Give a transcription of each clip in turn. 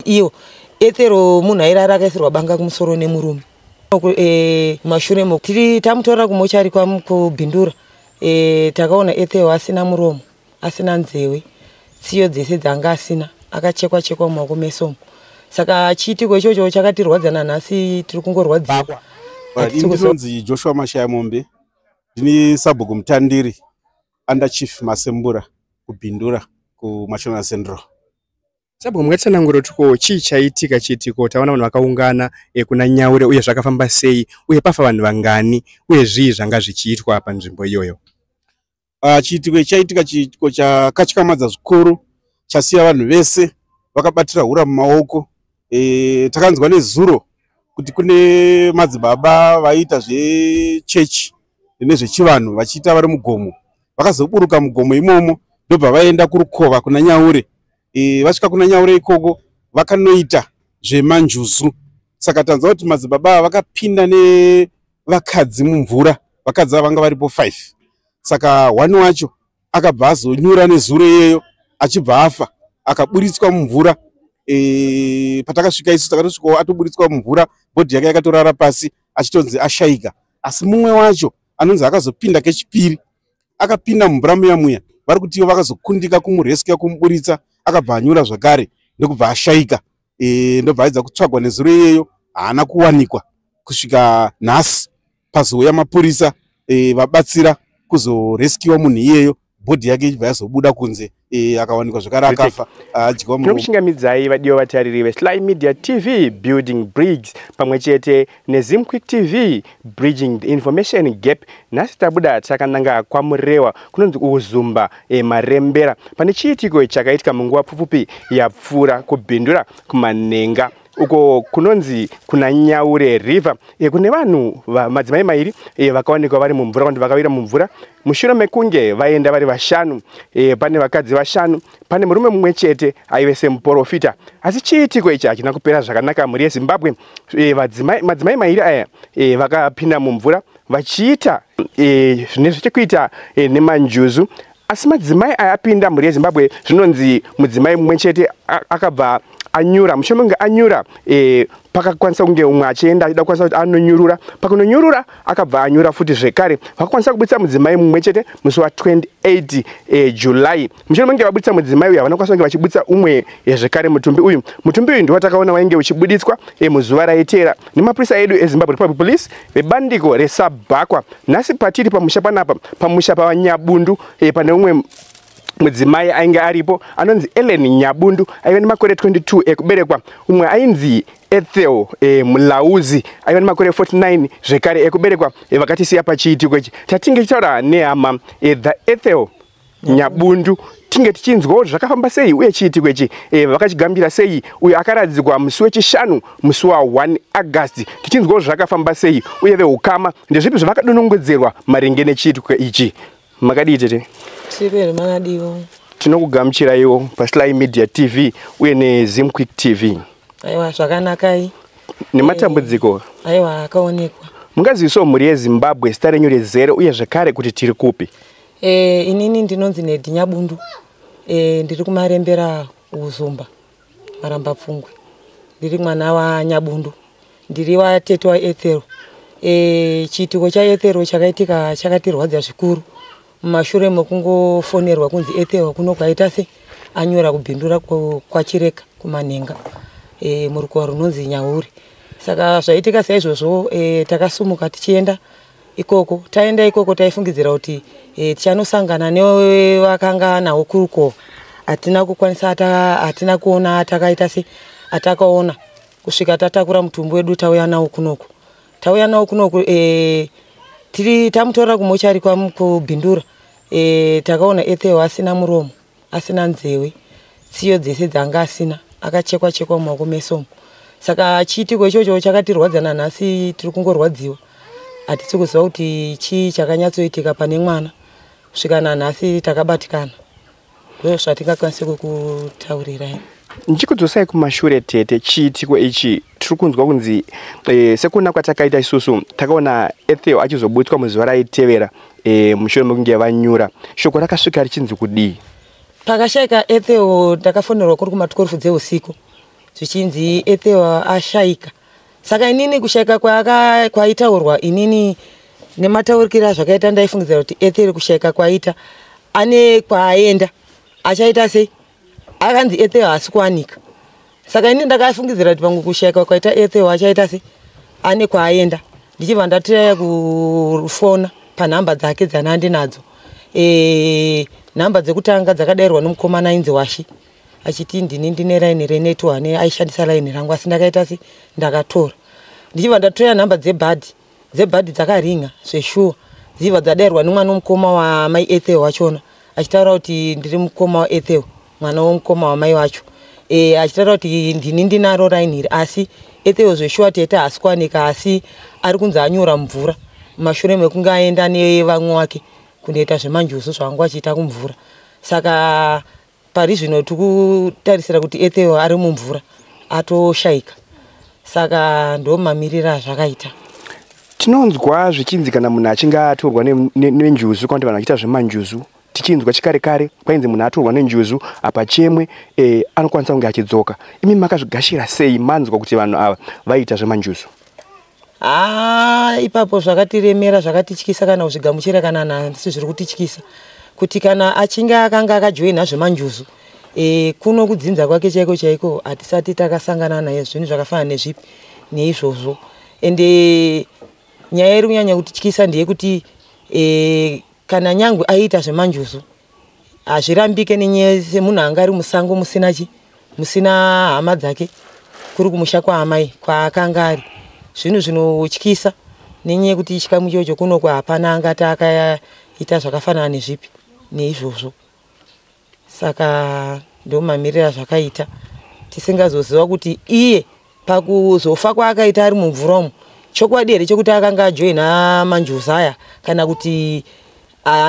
iyo Ethero munhu airara akaisirwa banga kumusoro nemurume. Mashure mo tiri tamutora kumochari kubhindura takaona Ethero asina muromo, asina nzewe, tsiyo dzese dzanga asina, akachekwa chekwa mumaoko mesomo. Saka chiitiko ichocho chakatirwadza nanhasi tiri kungorwadziwa. Ndinonzi Joshua Mashaya Mombe, ndini sabhuku mutandiri under chief Masembura kubhindura kuMashona Central. Sabhuku mwatsanangura kuti chii chaitika chiitiko taona vanhu vakaungana kuna Nyaure uye zvakafamba sei uye pafa vanhu vangani uye zvii zvanga zvichiitwa panzvimbo iyoyo. Chiitiko chaitika chiitiko chakatyamadza zvikuru chasiya vanhu vese vakabatira hura mumaoko. Takanzwa nezuro kuti kune madzibaba vaita zvechechi nezvechivanhu vachiita vari mugomo, vakazoburuka mugomo imomo ndobva vaenda kurukova kuna Nyaure. Vasvika kuna Nyaure ikoko vakanoita zvemanjuzu. Saka tanzwa kuti madzibaba vakapinda nevakadzi mumvura, vakadzi vanga varipo 5. Saka wani wacho akabva azonyura nezuro iyeyo achibva afa akaburitswa mumvura. Patakasvika isu takatosvikawo atoburitswa mumvura, bhodhi yake yakatorara pasi achitonzi ashaika. Asi mumwe wacho anonzi akazopinda kechipiri akapinda mumvura muya vari kuti ivo vakazokundika kumurescue kumuburitsa, akabva anyura zvakare ndokubva ashaika. Ndobva aidza kutsvagwa nezuro iyeyo, haana kuwanikwa kusvika nhasi pazouya mapurisa vabatsira kuzorescue munhu iyeyo, bhodhi yake ichibva yazobuda kunze akawanikwa zvakare akafa adyiwa. Tinokushingamidzai vadiwa vatariri veSly Media TV, Building Bridges pamwechete neZimquick TV, Bridging the Information Gap. Nhasi tabuda takananga kwaMurewa kunonzi Uzumba Marembera pane chiitiko chakaitika munguva pfupi yapfuura kubhindura kumanenga uko kunonzi kuna Nyaure River. Kune vanhu madzimai mairi vakawanikwa vari mumvura, vanhu vakawira mumvura. Mushure mekunge vaenda vari vashanu, pane vakadzi vashanu, pane murume mumwe chete aive semuprofita. Asi chiitiko ichi hachina kupera zvakanaka mhuri yeZimbabwe. Madzimai mairi aya vakapinda mumvura vachiita zvine zvichikuita nemanjuzu. Asi madzimai aya apinda mhuri yeZimbabwe zvinonzi mudzimai mumwe chete akabva anyura. Mushure mekunge anyura pakakwanisa kunge umwe achienda achida kukwanisa kuti anonyurura. Pakunonyurura akabva anyura futi zvekare. Vakakwanisa kubuditsa mudzimai mumwe chete musi wa28 July. Mushure mekunge vabuditsa mudzimai uyu vanokwanisa kunge vachibuditsa umwe zvekare mutumbi uyu. Mutumbi uyu ndiwo takaona wainge uchibuditswa muzuva raiteera nemapurisa edu eZimbabwe Republic Police vebandiko reSabhakwa. Nhasi patiri pamusha panapa, pamusha paNyabundu, pane umwe mudzimai ainge aripo anonzi Ellen Nyabundu aiva nemakore 22 ekuberekwa. Umwe ainzi Ethel Mulauzi aiva nemakore 49 zvekare ekuberekwa. Vakatisiya pachiitiko ichi. Tatinge tichitaura nehama the Ethel Nyabundu tinge tichinzwawo zvakafamba sei uye chiitiko ichi vakachigambira sei. Uyo akaradzikwa musi wechishanu musi wa1 August. Tichinzwawo zvakafamba sei uye vehukama ndezvipi zvavakadonongedzerwa maringe nechiitiko ichi. Makadii tete? Sipere makadiwo. Tinokugamuchiraiwo paSly Media TV uye neZimquick TV. Aiwa zvakanakai. Nematambudziko Aiwa akaonekwa. Mungazivisawo mhuri yeZimbabwe zita renyu rezere uye zvakare kuti tiri kupi? Inini ndinonzi Nedi Nyabundu. Ndiri kumarembera Uzumba Maramba Pfungwe. Ndiri mwana waNyabundu. Ndiri watete waEthero. Chiitiko chaEthero chakaitika chakatirwadza zvikuru. Mumashure mekungofonerwa kunzi Ethero kuno kwaita se anyura kubhindura kwachireka kumanenga murukova runonzi Nyaure. Saka zvaitika saizvozvo takasumuka tichienda ikoko. Taenda ikoko taifungidzira kuti tichanosangana nevakanga nawo kurukova. Hatina kukwanisa, hatina kuona takaita se atakaona kusvika tatakura mutumbi wedu tauya nawo kunoko. Tauya nawo kunoko tiri tamutora kumochari kubhindura. Takaona Ethero asina muromo, asina nzewe, tsiyo dzese dzanga asina, akachekwa chekwa mumaoko mesomo. Saka chiitiko ichocho chakatirwadza nanhasi tiri kungorwadziwa. Hatisi kuziva kuti chii chakanyatsoitika pane mwana. Kusvika nanhasi takabatikana. Ndizvo zvatingakwanisa kukutaurira. Ndichikudzosai kumashure tete, chiitiko ichi tiri kunzwa kunzi sekuna kwatakaita isusu takaona Ethel achizobutswa muzuva raitevera mushure mekunge vanyura. Shoko rakasvika richinzi kudii? Pakashaika Ethel takafonerwa kuri kuma 12 dzeusiku. zvichinzi Ethel ashaika. Saka inini kushaika kwaitaurwa inini nemataurikira zvakaita ndaifungidzira kuti Ethel kushaika kwaita ane kwaaenda achaita sei, akanzi Ethel haasi kuwanika. Saka inini ndakafungidzira kuti pangu kushaika kwaita Ethel achaita sei, ane kwaaenda. Ndichibva ndatiraya kufona panhamba dzake dzanandinadzo. Nhamba dzekutanga dzakadairwa nomukomana ainzi Washi achiti ndini ndine raini renetwork aishandisa raini rangu asi ndakaita sei ndakatora. Ndichibva ndatora nhamba dzebhadhi dzakaringa zveshuwa dzibva dzadairwa nomwana womukoma wamai Ethel wachona achitaura kuti ndiri mukoma waEthel, mwana womukoma wamai wacho. Achitaura kuti ndini ndinaro raini iri asi Ethel zveshuwa tete haasi kuwanika, asi ari kunzi anyura mvura mumashure mekunge aenda nevamwe wake kunoita zvemanjuzu zvavangu achiita kumvura. Saka pari zvino tikutarisira kuti Ethel ari mumvura atoshaika. Saka ndo mamiriro azvakaita. Tinonzwa zvichinzi kana munhu achinge atorwa nenjuzu kana kuti vanhu vachiita zvemanjuzu, tichinzwa chikare kare kwainzi munhu atorwa nenjuzu apa chemwe anokwanisa kunge achidzoka. Imi makazvigashira sei manzwa kuti vanhu ava vaita zvemanjuzu? Ipapo zvakatiremera zvakatityisa kana kuzvigamuchira kana nhasi zviri kutityisa kuti kana achinge akanga akajoina zvemanjuzu kuno kudzinza kwake chaiko chaiko hatisati takasangana naye zvinhu zvakafanana nezvipi neizvozvo. Ende nyaya iri kunyanya kutityisa ndeyekuti kana nyangwe aita zvemanjuzu hazvirambike nenyaya semunhu anga ari musango musina hama dzake kuri kumusha kwaamai kwaakanga ari. Zvinhu zvinotyisa nenyaya yekuti chikamu ichocho kunoko hapana angati akaita zvakafanana nezvipi neizvozvo. Saka ndo mamiriro zvakaita tisingazoziva kuti iye pakuzofa kwaakaita ari mumvura umu chokwadi here chokuti akanga ajoina manjuzu aya kana kuti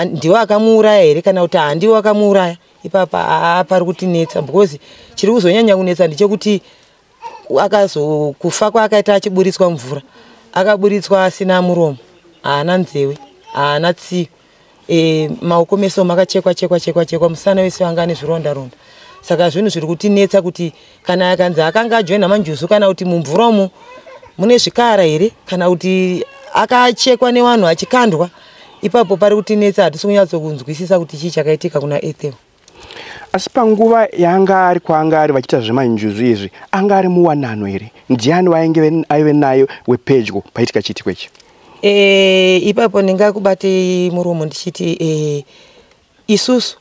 ndiwo akamuuraya here kana kuti handiwo akamuuraya. Ipapa pari kutinetsa because chiri kuzonyanya kunetsa ndechekuti akazokufa kwaakaita achiburitswa mvura akaburitswa asina muromo, haana nzewe, haana tsiyo, maoko meso makachekwa musana wese wanga ane zvironda ronda. Saka zvinhu zviri kutinetsa kuti kana akanzi akanga ajoina manjuzu kana kuti mumvura umu mune zvikara here kana kuti akachekwa nevanhu achikandwa, ipapo pari kutinetsa hatisi kunyatsokunzwisisa kuti chii chakaitika kuna Ethel. Asi panguva yaanga ari kwaanga ari vachiita zvemanjuzu izvi anga ari muwanano here? Ndiani wainge aive nayo wepedyo paitika chiitiko ichi? Ipapo ndingakubate muromo ndichiti isusu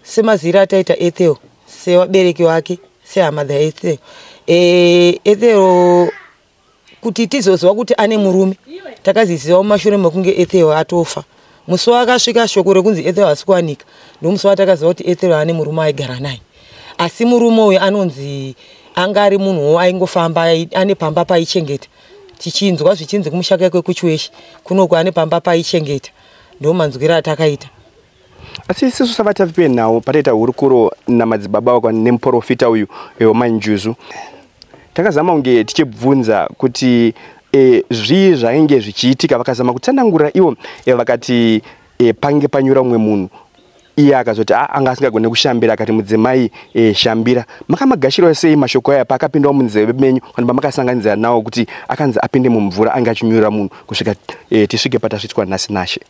semazira ataita Ethel sevabereki wake sehama dzaEthel, Ethel kuti tizoziva kuti ane murume takaziziva mumashure mekunge Ethel atofa. Musi wakasvika shoko rekunzi Ethel haasi kuwanika ndomusi watakaziva kuti Ethel ane murume aigara naye. Asi murume uyu anonzi anga ari munhu aingofamba ane pamba paichengeta. Tichinzwa zvichinzi kumusha kwake kuchiweshi kunoko ane pamba paichengeta. Ndo manzwira atakaita. Asi isusu savatavipe nawo pataita hurukuro namadzibaba wako nemuprofita uyu wemanjuzu takazama kunge tichibvunza kuti zvii zvainge zvichiitika. Vakazama kutsanangura ivo vakati pange panyura umwe munhu iye akazoti anga asingagone kushambira akati mudzimai shambira. Makamagashirawo sei mashoko aya paakapindawo munzeve menyu kana pamakasanganidzira nawo kuti akanzi apinde mumvura anga achinyura munhu kusvika tisvike patasvitswa nhasi nashe?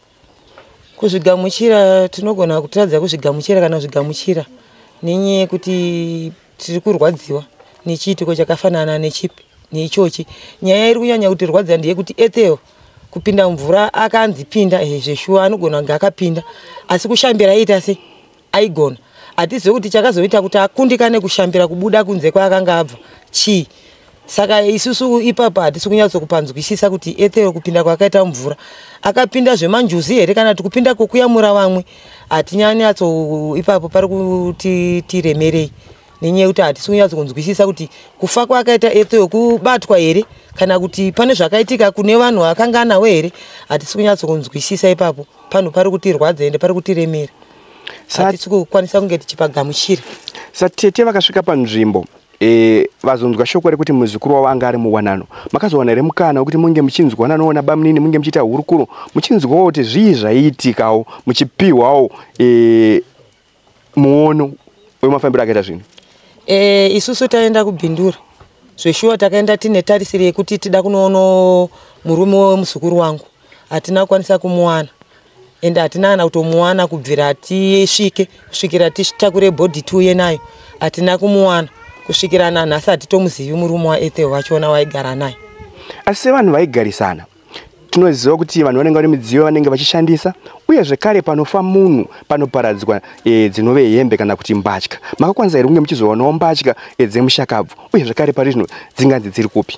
Kuzvigamuchira tinogona kutaradza kuzvigamuchira kana kuzvigamuchira nenyaya yekuti tiri kurwadziwa nechiitiko chakafanana nechipi neichochi. Nyaya iri kunyanya kuti rwadza ndeyekuti Ethel kupinda mvura akanzi pinda zveshuwa anogona kunge akapinda asi kushambira aita sei aigona. Hatizivi kuti chakazoita kuti akundikane kushambira kubuda kunze kwaakanga abva chii. Saka isusu ipapa hatisi kunyatsokupanzwisisa kuti Ethel kupinda kwakaita mvura akapinda zvemanjuzu here kana kuti kupinda kwokuyamura vamwe hatinyanyatso ipapo pari kuti tiremerei nenyaya yekuti hatisi kunyatsokunzwisisa kuti kufa kwakaita Ethel kubatwa here kana kuti pane zvakaitika kune vanhu vakanga anawo here. Hatisi kunyatsokunzwisisa ipapo panhu pari kutirwadza ende pari kutiremera. Hatisi kukwanisa kunge tichipagamuchira. Satete vakasvika panzvimbo vazonzwa shoko rekuti muzukuru wavo anga ari muwanano. Makazowana here mukana wekuti munge muchinzwana nona bamunini munge muchiita hurukuro muchinzwawo kuti zvii zvaiitikawo muchipihwawo muono wemafambiro akaita zvinhu? Isusu taenda kubhindura zveshuwa takaenda tine tarisire yekuti tida kunoona murume wemuzukuru wangu hatina kukwanisa kumuwana ende hatina kana kutomuwana kubvira tisvike kusvikira titakure bhodhi tiuye nayo hatina kumuwana kusvikira nanhasi hatitomuzivi murume waEthel wachona waigara naye. Asi vanhu vaigarisana tinoziva kuti vanhu vanenge vane midziyo vanenge vachishandisa uye zvekare panofa munhu panoparadzwa dzinove hembe kana kuti mbatya. Makakwanisa here kunge muchizoonawo mbatya dzemushakabvu uye zvekare pari zvino dzinganzi dziri kupi?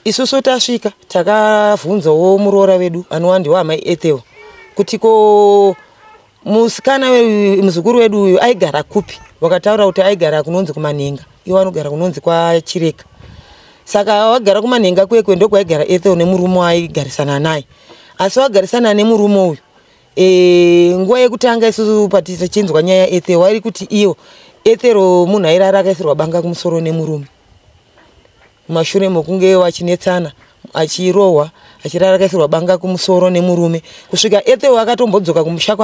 Isusu tasvika takavhunzawo muroora wedu anova ndiwo amai Ethel kuti ko musikana muzukuru wedu uyu aigara kupi. Wakataura kuti aigara kunonzi kumanhenga, iwo anogara kunonzi kwaChireka. Saka wagara kumanhenga kwekwe ndiko kwaigara Ethel nemurume waigarisana naye. Asi wagarisana nemurume uyu nguva yekutanga isusu patichinzwa nyaya yaEthel wairi kuti iyo Ethel munhu airara akaisirwa banga kumusoro nemurume. Mushure mokunge wachinetsana achirohwa achirara akaisirwa banga kumusoro nemurume kusvika Ethel akatombodzoka kumusha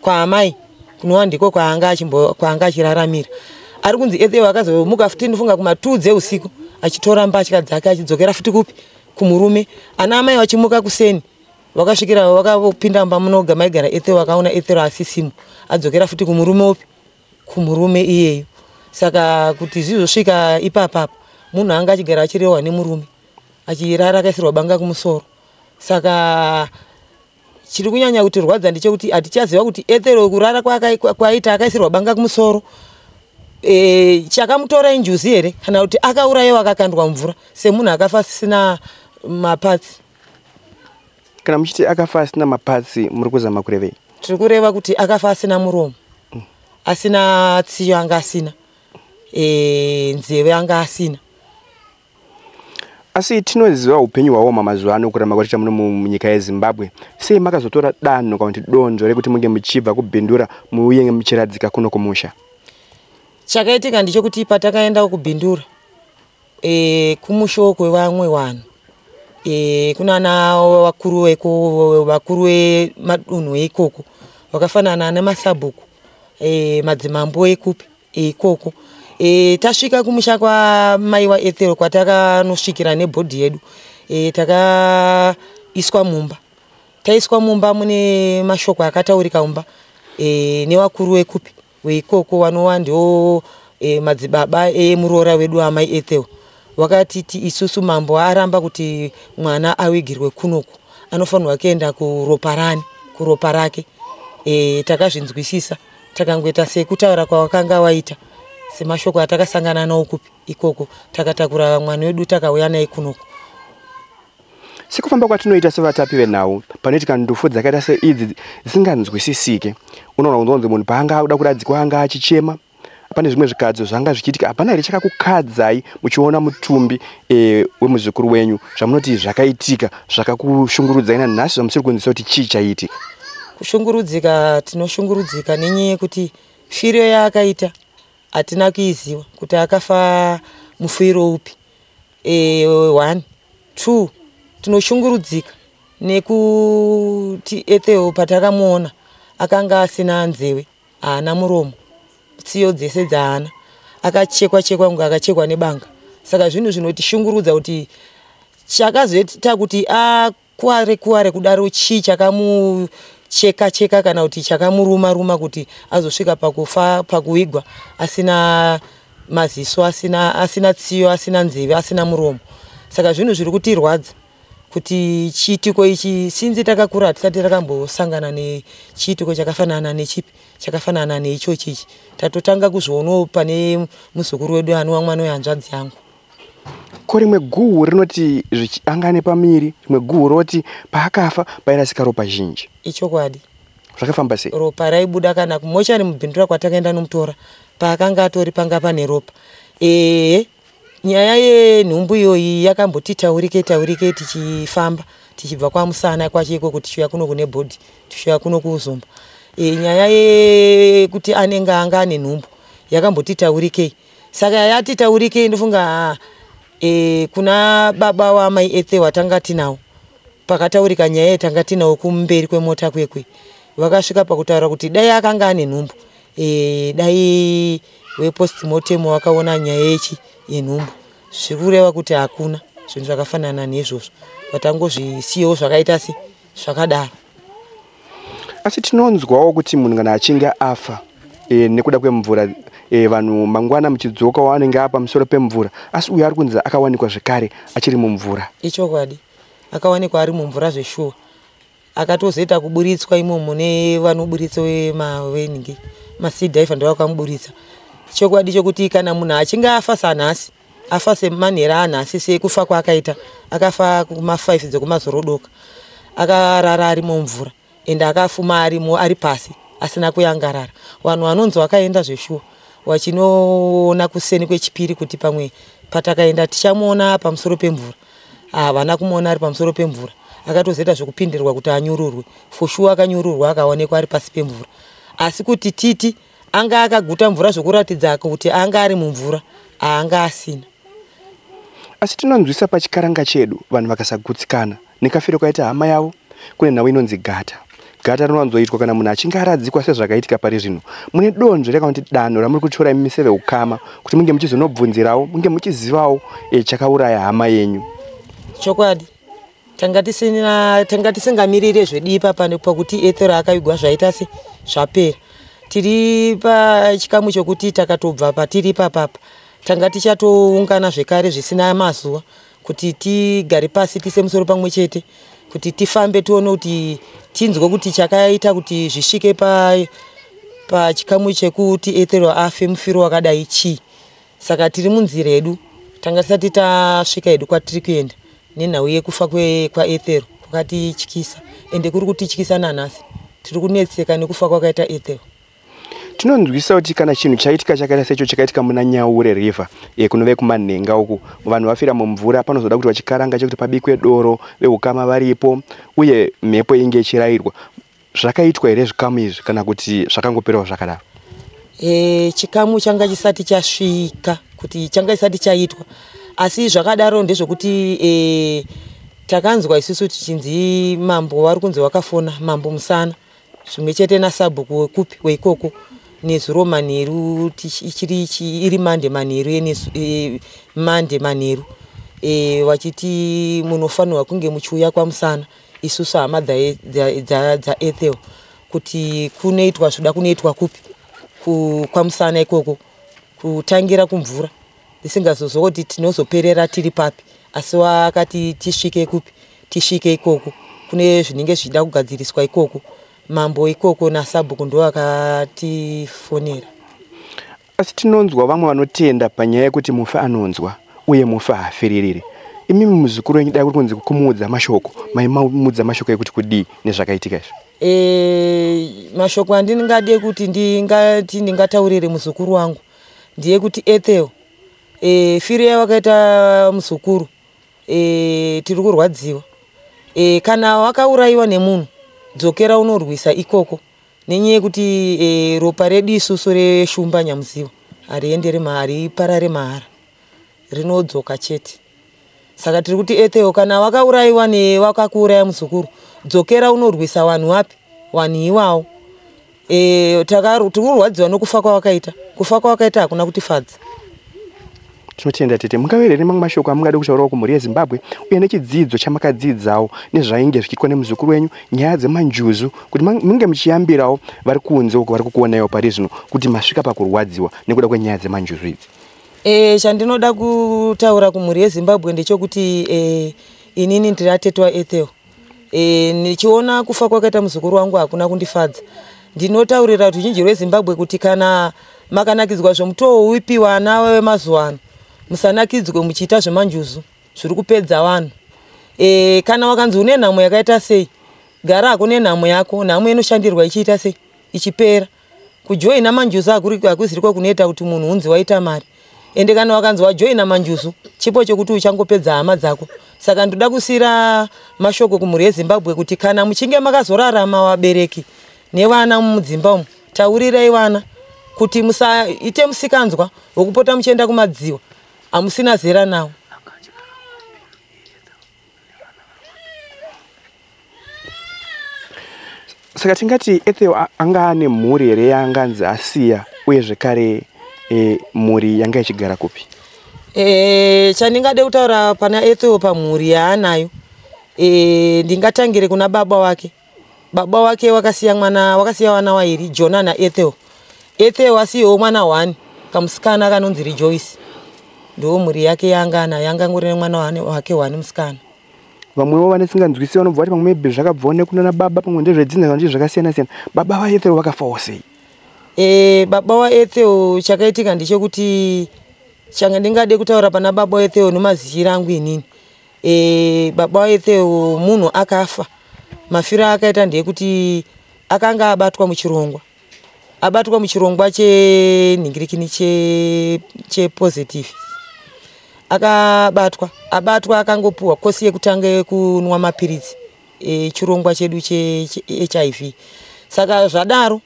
kwaamai kunova ndiko kwaanga achiraramira. Ari kunzi Ethel akazomuka futi ndofunga kuma2 dzeusiku achitora mbatya dzake achidzokera futi kupi kumurume. Ana amai vachimuka kuseni vakasvikira vakapinda mba munoga maigara Ethel vakaona Ethel asisimo adzokera futi kumurume upi kumurume iyeyo. Saka kuti zvizosvika ipapa munhu anga achigara achirewa nemurume achirara akaisirwa banga kumusoro. Saka chiri kunyanya kuti rwadza ndechekuti hatichaziva kuti Ethel kurara kwaita akaisirwa banga kumusoro chakamutora injuzi here kana kuti akaurayiwa akakandwa mvura semunhu akafa asina mapatsi. Kana muchiti akafa asina mapatsi muri kuzama kurevei? Tiri kureva kuti akafa asina muromo, asina tsiyo anga asina, nzeve anga asina. Asi tinoziva upenyu hwaoma mazuva ano kuramba kwaticha muno munyika yeZimbabwe. Sei makazotora danho kana kuti donzvo rekuti munge muchibva kubhindura muuye muchiradzika kuno kumusha? Chakaitika ndechekuti patakaenda kubhindura kumusha kwevamwe vanhu kunana vakuru vemadunhu eikoko vakafanana nemasabhuku madzimambo ekupi eikoko. Tasvika kumusha kwamai waEthel kwatakanosvikira nebhodhi yedu takaiswa mumba. Taiswa mumba mune mashoko akataurika mumba nevakuru vekupi veikoko vanova ndiwo madzibaba emuroora wedu amai Ethel. Vakatiti isusu mambo aramba kuti mwana awigirwe kunoku anofanirwa kuenda kuropa rake. Takazvinzwisisa takangoita sekutaura kwawakanga waita semashoko atakasangana nawo kupi ikoko takatakura mwana wedu takauya naye kunoku. Sekufamba kwatinoita sevatapi venhau panoitika ndufu dzakaita seidzi dzisinganzwisisike, unoona kunzonzi munhu paanga auda kuradzikwa anga achichema, pane zvimwe zvikadzo zvanga zvichiitika. Hapana here chakakukadzai muchiona mutumbi wemuzukuru wenyu zvamunoti zvakaitika zvakakushungurudzai nanhasi zvamusiri kunzwisisa kuti chii chaitika? Kushungurudzika tinoshungurudzika nenyaya yekuti firo yaakaita hatina kuiziva kuti akafa mufiro upi. 1 2 tinoshungurudzika nekuti Ethel patakamuona akanga asina nzeve, haana muromo, tsiyo dzese dzaana, akachekwa kunge akachekwa nebanga. Saka zvinhu zvinotishungurudza kuti chakazoita kuti kuware kudaro chii chakamucheka kana kuti chakamuruma kuti azosvika pakufa pakuigwa asina maziso, asina tsiyo, asina nzeve, asina muromo. Saka zvinhu zviri kutirwadza kuti chiitiko ichi sinzi takakura hatisati takambosangana nechiitiko chakafanana nechipi chakafanana neicho chichi. Tatotanga kuzvionawo pane muzukuru wedu anova mwana wehanzvadzi yangu. Ko rimwe guhu rinoti zvichiangane pamiri, rimwe guhu roti paakafa pairasika ropa zhinji. Ichokwadi. Zvakafamba sei? Ropa raibuda kana kumochari mubhindura kwatakaenda nomutora paakanga atori panga pane ropa. Nyaya yenhumbu iyoyi yakamboti taurike tichifamba tichibva kwamusana kwachiko kuti tichiuya kuno kune bhodhi tichiuya kuno kuZomba. Nyaya yekuti anenge anga ane nhumbu yakamboti taurikei. Saka yati taurikei ndofunga kuna baba wamai Ethel watanga tinawo pakataurika nyaya yatanga tinawo kumberi kwemota kwekwe. Vakasvika pakutaura kuti dai akanga ane nhumbu dai wepostmortem wakaona nyaya yenhumbu zvikureva kuti hakuna zvinhu zvakafanana neizvozvo vatangozvisiyewo zvakaita zvakadaro. Asi tinonzwawo kuti munhu kana achinge afa nekuda kwemvura vanhu mangwana muchidzoka wanenge apa musoro pemvura, asi uyo ari kunzi akawanikwa zvekare achiri mumvura. Ichokwadi, akawanikwa ari mumvura zveshuwa, akatozoita kuburitswa imomo nevanoburitsa maweningi maseed diver ndo vakamuburitsa. Chokwadi chokuti kana munhu achinge afa sanhasi, afa semanhera anhasi sekufa kwaakaita, akafa kuma5 dzekumazorodoka, akarara ari mumvura ende akafuma ari pasi asina kuyangarara. Vanhu vanonzi vakaenda zveshuwa wachinoona kuseni kwechipiri kuti pamwe patakaenda tichamuona pamusoro pemvura. Havana kumuona ari pamusoro pemvura, akatozoita zvekupindirwa kuti anyururwe. Foshuwa akanyururwa akaonekwa ari pasi pemvura, asi kuti titi anga akaguta mvura zvokuratidza kuti anga ari mumvura anga asina. Asi tinonzwisa pachikaranga chedu vanhu vakasagutsikana nekafiro kaita hama yavo, kune nhau inonzi gata. Gata rinowanzoitwa kana munhu achinge aradzikwa sezvakaitika pari zvino. Mune donzvo rakaunti danho ramuri kutora imi miseve ukama kuti munge muchizonobvunzirawo, munge muchizivawo chakauraya hama yenyu. Chokwadi, tanga tisingamirire zvedipa pane pakuti Ethel akavigwa zvaita zvapera. Tiri pachikamu chokuti takatobva patiri papapa, tanga tichatoungana zvekare zvisina mazuva kuti tigare pasi tise musoro pamwe chete, kuti tifambe tione kuti tinzwe kuti chakaita kuti zvisvike pachikamu chekuti Ethel afe mufiro wakadai chii. Saka tiri munzira yedu, tanga tisati tasvika hedu kwatiri kuenda nenhau yekufa kwaEthel kwakatityisa, ende kuri kutityisa nanhasi. Tiri kunetseka nekufa kwakaita Ethel. Tinonzwisa kuti kana chinhu chaitika chakaita secho chakaitika muna Nyaure river kunove kumanhenga uku, vanhu vafira mumvura, panozoda kuti vachikaranga chekuti pabikwe doro, veukama varipo uye mhepo inge ichirayirwa. Zvakaitwa here zvikamu izvi kana kuti zvakangoperawo zvakadaro? Chikamu changa chisati chasvika kuti changa chisati chaitwa, asi zvakadaro ndezvokuti takanzwa isusu tichinzi mambo vari kunzi wakafona, mambo musana zvimwe chete nasabhuku wekupi weikoko nezuro manheru iri mande manheru mande manheru wachiti munofanirwa kunge muchiuya kwamusana isusu hama dzaEthel kuti kunoitwa zvoda kunoitwa kupi kwamusana ikoko, kutangira kumvura tisingazozoti tinozoperera tiri papi, asi wakati tisvike kupi, tisvike ikoko kune zvinenge zvichida kugadziriswa ikoko. Mambo ikoko nasabhuku ndo akatifonera. Asi tinonzwa vamwe vanotenda panyaya yekuti mufa anonzwa uye mufa hafiririre. Imi muzukuru wenyu dai kuri kunzi kumudza mashoko, maimudza mashoko ekuti kudii nezvakaitika izvi? Mashoko andingade kuti ndingataurire muzukuru wangu ndiye kuti Ethel firo yawakaita muzukuru tiri kurwadziwa. Kana wakaurayiwa nemunhu, dzokera unorwisa ikoko, nenyaya yekuti ropa redu isusu reshumba Nyamuziva hariparare mahara, rinodzoka chete. Saka tiri kuti Ethel kana wakaurayiwa newakakuuraya muzukuru, dzokera unorwisa vanhu wapi, vanhu iwawo. Tiri kurwadziwa nokufa kwawakaita, kufa kwawakaita hakuna kutifadza. Tinotenda tete, mungaverere mamwe mashoko amungade kutaurawo kumhuri yeZimbabwe uye nechidzidzo chamakadzidzawo nezvainge zvichiitwa nemuzukuru wenyu, nyaya dzemanjuzu, kuti munge muchiyambirawo vari kunze uko vari kukuonaiwo pari zvino kuti masvika pakurwadziwa nekuda kwenyaya dzemanjuzu idzi. Chandinoda kutaura kumhuri yeZimbabwe ndechokuti inini ndiri atete waEthel. Nichiona kufa kwakaita muzukuru wangu hakuna kundifadza. Ndinotaurira ruzhinji rweZimbabwe kuti kana makanakidzwa zvomutoo upi wana wemazuva ano, musanakidzwe muchiita zvemanjuzu zviri kupedza vanhu. Kana wakanzi une nhamo yakaita sei, gara hako nenhamo yako, nhamo inoshandirwa ichiita sei, ichipera. Kujoina manjuzu hakuziriko kunoita kuti munhu unzi waita mari. Ende kana wakanzi wajoina manjuzu, chipo chokuti uchangopedza hama dzako. Saka ndoda kusira mashoko kumhuri yeZimbabwe kuti kana muchinge makazorarama vabereki nevana mudzimba umu, taurirai vana kuti musaite musikanzwa wokupota muchienda kumadziwa amusina zera nawo. Saka tingati Ethel anga ane mhuri here yaanganzi asiya uye zvekare mhuri yanga ichigara kupi? Chandingade kutaura pana Ethel pamhuri yaanayo, ndingatangire kuna baba wake. Baba wake wakasiya vana vairi, Jona naEthel. Ethel wasiyewo mwana 1 kamusikana kanonzi Rejoice. Ndo mhuri yake yanga ngori mwana wake 1 musikana. Vamwewo vanesinganzwisisi vanobva vati pamwe maybe zvakabva nekuna nababa pamwe ndezvedzinza kana zvakasiyana siyana. Baba vaEthel vakafawo sei? Baba waEthel chakaitika ndechekuti changa ndingade kutaura pana baba waEthel nomazishira angu inini. Baba waEthel munhu akafa. Mafiro akaita ndeyekuti akanga abatwa muchirongwa. Abatwa muchirongwa chenhingirikini chepositive. Abatwa akangopuwa kosi yekutanga kunwa mapiritsi chirongwa chedu cheHIV. Saka zvadaro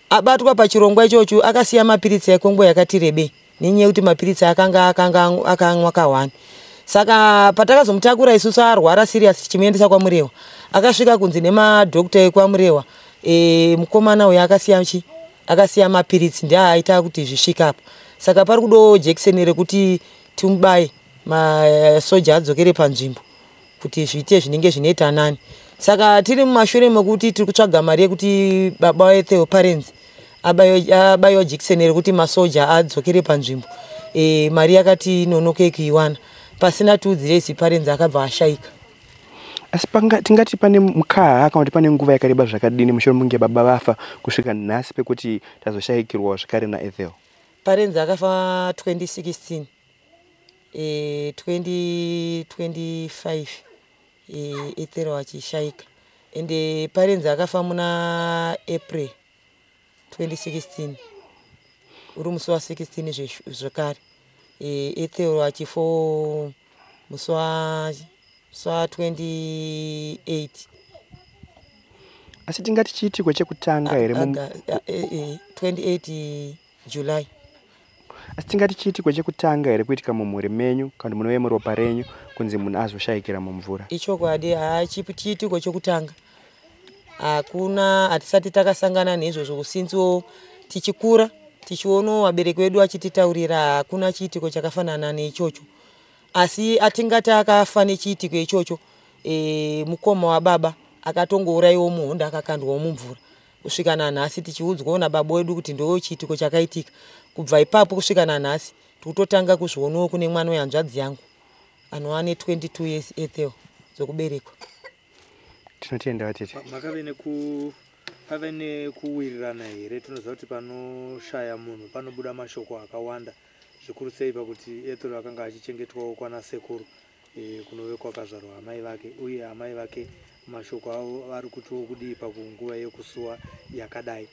abatwa pachirongwa ichocho akasiya mapiritsi ekwenguva yakati rebei nenyaya yekuti mapiritsi akanwa ka1. Saka patakazomutakura isusu arwara serious tichimuendesa kwaMurewa, akasvika kunzi nemadhokita ekwaMurewa mukomana uyu akasiya mapiritsi ndiye aita kuti zvisvika apa. Saka pari kudo jekiseni rekuti timubaye masoja adzokere panzvimbo kuti zviite zvinenge zvinoita nani. Saka tiri mumashure mekuti tiri kutsvaga mari yekuti baba waEthel parents abayiwa jekiseni rekuti masoja adzokere panzvimbo. Mari yakati nonoke kuiwana. Pasina 2 days parents akabva ashaika. Asi tingati pane mukaha kana kuti pane nguva yakareba zvakadini mushure munge baba vafa kusvika nhasi pekuti tazoshayikirwa zvakare naEthel? Parents akafa 2016. 2025 Ethel wachishaika. Ende parents akafa muna April 2016. Uri musi wa 16 zvakare. Ethel wachifo musi wa 28. Asi tingati chiitiko chekutanga here 28 July. Asi tingati chiitiko chekutanga here kuitika mumhuri menyu kana munove muropa renyu kunzi munhu azoshayikira mumvura? Ichokwadi hachipi chiitiko chekutanga. Hakuna, hatisati takasangana neizvozvo kusinziwo tichikura tichiono vabereki vedu vachititaurira hakuna chiitiko chakafanana neichocho. Asi atingati akafa nechiitiko ichocho, mukoma wababa akatongourayiwo muhonda akakandwawo mumvura. Kusvika nanhasi tichiudzwawo nababa wedu kuti ndo chiitiko chakaitika. Kubva ipapo kusvika nanhasi tikutotanga kuzvionawo kune mwana wehanzvadzi yangu anova ne22 years Ethel dzokuberekwa. Tinotenda vatete. Pave nekuwirirana here? Tinoziva kuti panoshaya munhu panobuda mashoko akawanda, zvikuru sei pakuti Ethel akanga achichengetwawo kwana sekuru kunove kwakazvarwa amai vake, uye amai vake mashoko avo vari kutiwo kudii pakunguva yekusuwa yakadai.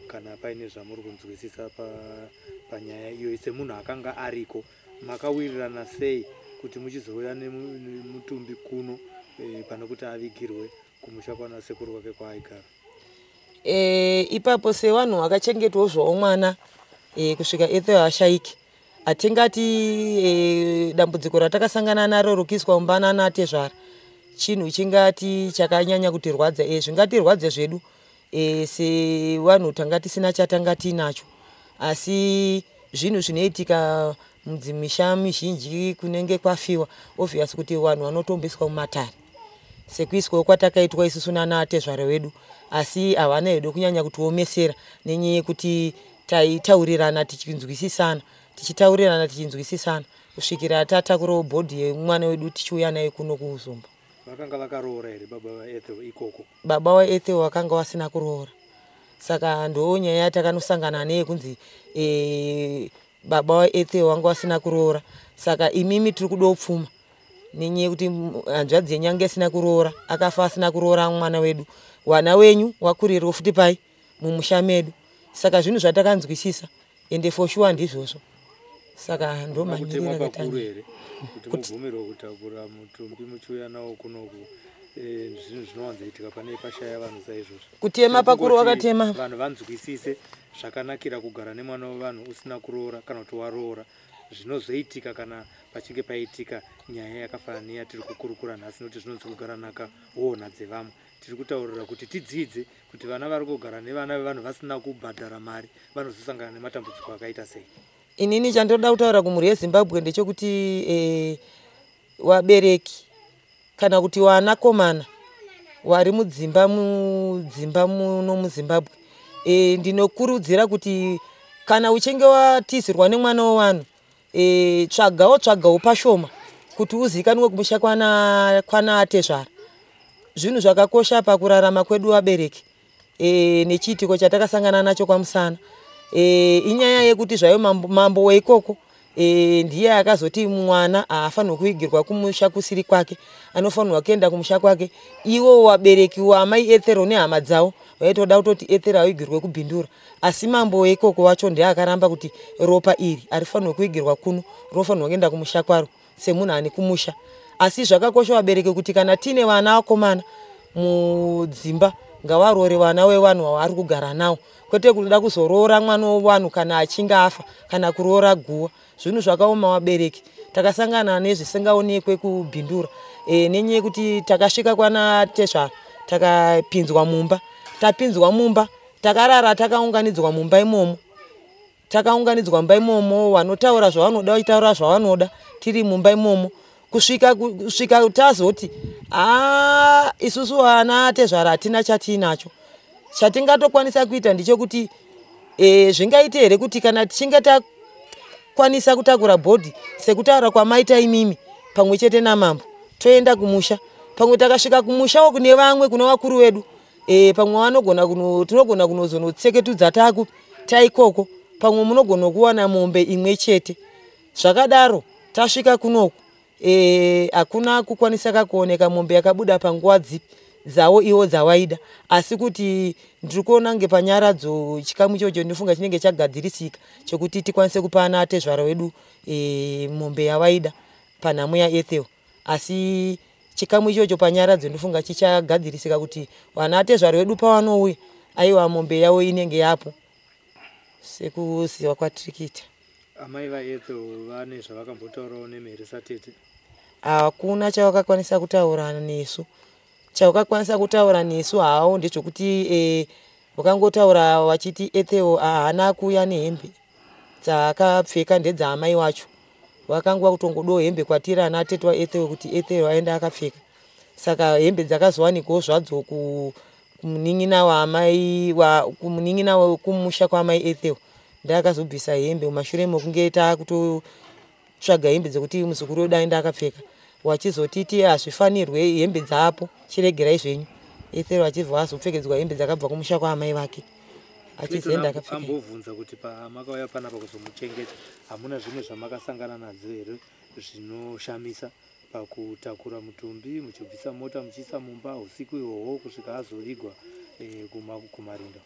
Kana paine zvamuri kunzwisisa panyaya iyoyi semunhu akanga ariko, makawirirana sei kuti muchizouya nemutumbi kuno pane kuti avigirwe kumusha kwana sekuru wake kwaaigara? Ipapo sevanhu vakachengetwawo zvawo mwana kusvika Ethel ashaiki, hatingati dambudziko ratakasangana naro rokuiswa mumbanana atezvara chinhu chingati chakanyanya kutirwadza. Zvingatirwadze zvedu sevanhu tanga tisina chatanga tinacho, asi zvinhu zvinoitika mudzimisha mizhinji kunenge kwafiwa obvious kuti vanhu vanotombiswa mumatare sekuiswawo kwatakaitwa isusu nana atezvara wedu, asi havana hedu kunyanya kutiomesera nenyaya yekuti taitaurirana tichinzwisisana kusvikira tatakurawo bhodhi yemwana wedu tichiuya naye kuno kuZomba. Vakanga vakaroora here baba waEthel ikoko? Baba waEthel wakanga wasina kuroora. Saka ndo nyaya yatakanosangana naye kunzi baba waEthel wanga wasina kuroora. Saka imimi tiri kuda kupfuma nenyaya yekuti hanzvadzi yenyu yanga isina kuroora, akafa asina kuroora mwana wedu. Wana wenyu wakurirawo futi pai mumusha medu. Saka zvinhu zvatakanzwisisa ende for sure ndizvozvo. Saka ndo manyiriro akatanga kuti mubvumirwe kutakura mutumbi muchiuya nawo kunoku. Zvinhu zvinowanzoitika pane pashaya vanhu saizvozvo. Kutema pakuru wakatema. Vanhu vanzwisise zvakanakira kugara nemwana wevanhu usina kuroora kana kuti waroora. Zvinozoitika kana pachinge paitika nyaya yakafanana neyatiri kukurukura nhasi, nokuti zvinonzi kugara naka wona dzevamwe. Tiri kutaurira kuti tidzidze kuti vana vari kugara nevana vevanhu vasina kubhadhara mari vanozosangana nematambudziko akaita sei. Inini chandoda kutaura kumhuri yeZimbabwe ndechekuti wabereki kana kuti wanakomana wari mudzimba muno muZimbabwe, ndinokurudzira kuti kana uchinge watizirwa nemwana wovanhu, tsvagawo pashoma kuti uzikanwe kumusha kwana atezvara. Zvinhu zvakakosha pakurarama kwedu vabereki nechiitiko chatakasangana nacho kwamusana. Inyaya yekuti zvayo mambo weikoko ndiye akazoti mwana haafanirwi kuigirwa kumusha kusiri kwake, anofanirwa kuenda kumusha kwake. Ivo wabereki wamai Ethero nehama dzavo vaitoda kutoti Ethero aigirwe kubhindura, asi mambo weikoko wacho ndiye akaramba kuti ropa iri harifanirwi kuigirwa kuno, rofanirwa kuenda kumusha kwaro semunhu ane kumusha. Asi zvakakosha vabereki kuti kana tine vana vakomana mudzimba ngavarore vana vevanhu vavari kugara navo, kwete kuda kuzoroora mwana wevanhu kana achinge afa kana kuroora guwa. Zvinhu zvakaoma vabereki. Takasangana nezvisingaonekwe kubhindura nenyaya yekuti takasvika kwana Tezvara takapinzwa mumba. Tapinzwa mumba takarara takaunganidzwa mumba imomo. Takaunganidzwa mumba imomo, vanotaura zvavanoda vachitaura zvavanoda tiri mumba imomo. Kusvika tazoti isusu vana Tezvara hatina chatinacho. Chatingatokwanisa kuita ndechekuti zvingaite here kuti kana tichinge takwanisa kutakura bhodhi sekutaura kwamaita imimi pamwe chete namambo toenda kumusha. Pamwe takasvika kumusha kune vamwe kuna vakuru vedu, pamwe tinogona kunozonotseketudza taikoko, pamwe munogona kuwana mombe imwe chete. Zvakadaro tasvika kunoku hakuna kukwanisa kuoneka mombe yakabuda panguva dzipi dzavo ivo dzavaida, asi kuti ndiri kuona ngepanyaradzo chikamu ichocho ndinofunga chinenge chagadzirisika chekuti tikwanise kupa ana atezvara wedu mombe yavaida panhamo yaEthel. Asi chikamu ichocho panyaradzo ndinofunga chichagadzirisika kuti vana atezvara wedu pavanouya aiwa mombe yavo inenge yapo sekuziva kwatirikuita. Amai vaEthel vane zvavakambotaurawo nemheresa tete? Hakuna chavakakwanisa kutaura nesu. Chavakakwanisa kutaura nesu hawo ndezvokuti vakangotaura vachiti Ethel haana kuuya nehembe dzaakapfeka ndedzaamai wacho. Vakangwa kutongodawo hembe kwatiri ana atete waEthel kuti Ethel aende akapfeka. Saka hembe dzakazowanikwawo zvadzo kumunin'ina kumusha kwamai Ethel. Ndakazobvisa hembe mumashure mokunge takutotsvaga hembe dzekuti muzukuru wedu aende akapfeka. Wachizotiti hazvifanirwe hembe dzapo chiregerai zvenyu. Ethel achibva azopfekedzwa hembe dzakabva kumusha kwaamai vake achizoenda akapfeka. Ambovhunza kuti pamakauya panapa kuzomuchengeta hamuna zvimwe zvamakasangana nadzo here zvinoshamisa pakutakura mutumbi muchibvisa mota muchiisa mumba usiku ihwohwo kusvika azoigwa kumarinda?